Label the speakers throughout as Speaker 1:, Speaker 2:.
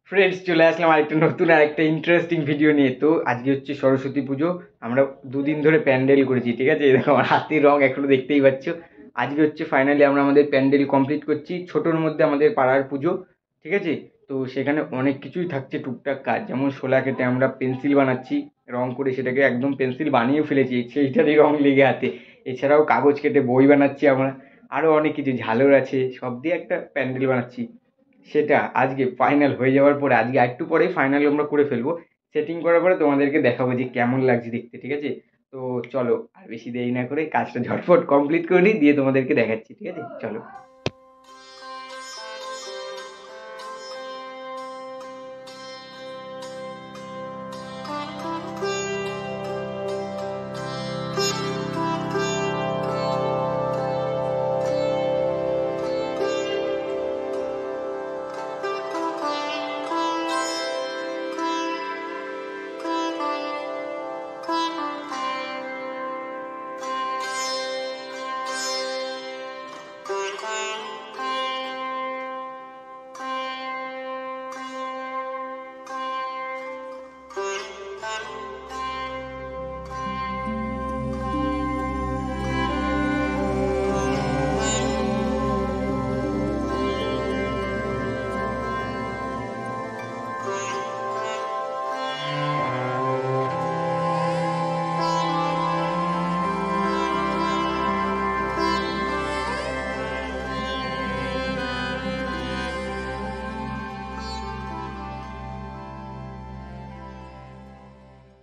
Speaker 1: Friends, চলে আসলাম আরেকটা interesting video নিয়ে। তো আজকে হচ্ছে সরস্বতী পুজো। আমরা দুদিন ধরে প্যান্ডেল করেছি, ঠিক আছে? এরকম আমার হাতের রং এখনো দেখতেই পাচ্ছ। আজকে হচ্ছে ফাইনালি আমরা আমাদের প্যান্ডেল কমপ্লিট করছি। ছোটোর মধ্যে আমাদের পাড়ার পুজো, ঠিক আছে? তো সেখানে অনেক কিছুই থাকছে, টুকটাক কাজ, যেমন শোলা কেটে আমরা পেন্সিল বানাচ্ছি, রং করে সেটাকে একদম পেন্সিল বানিয়ে ফেলেছি, সেইটারই রং লেগে হাতে। এছাড়াও কাগজ কেটে বই বানাচ্ছি আমরা, আরও অনেক কিছু, ঝালর আছে, সব দিয়ে একটা প্যান্ডেল বানাচ্ছি। সেটা আজকে ফাইনাল হয়ে যাওয়ার পরে, আজকে একটু পরেই ফাইনাল আমরা করে ফেলবো। সেটিং করার পরে তোমাদেরকে দেখাবো যে কেমন লাগছে দেখতে, ঠিক আছে? তো চলো আর বেশি দেরি না করে কাজটা ঝটফট কমপ্লিট করে নিই, দিয়ে তোমাদেরকে দেখাচ্ছি, ঠিক আছে? চলো।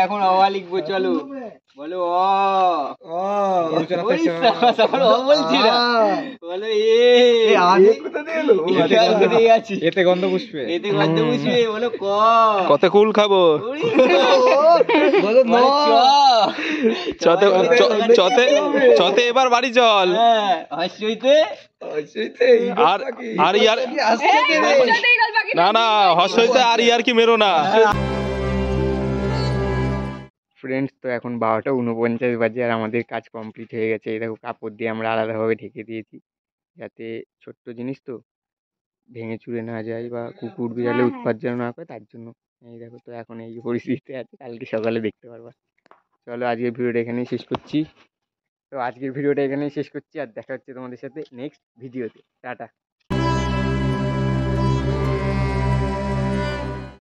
Speaker 1: এখন অ লিখবো, চলো বলো। অ বলছি না, বলো
Speaker 2: এতে গন্ধ পুষ্পে,
Speaker 1: এতে গন্ধ বুঝবে, বলো ক।
Speaker 2: কত কুল খাবো,
Speaker 1: বলো ন।
Speaker 2: চতে চতে চতে এবার বাড়ি চল।
Speaker 1: হইতে
Speaker 2: আর আর ইয়ার না না, হসইতে আর ইয়ার কি মেরো না। ফ্রেন্ডস, তো এখন 12:49 বাজে আর আমাদের কাজ কমপ্লিট হয়ে গেছে। এই দেখো, কাপড় দিয়ে আমরা আলাদাভাবে ঢেকে দিয়েছি, যাতে ছোট্ট জিনিস তো ভেঙে চুরে না যায় বা কুকুর বিড়ালে উৎপাত যেন না করে, তার জন্য। এই দেখো, তো এখন এই পরিস্থিতিতে আছে, কালকে সকালে দেখতে পারবা। চলো আজকের ভিডিওটা এখানেই শেষ করছি। আর দেখা হচ্ছে তোমাদের সাথে নেক্সট ভিডিওতে। টাটা।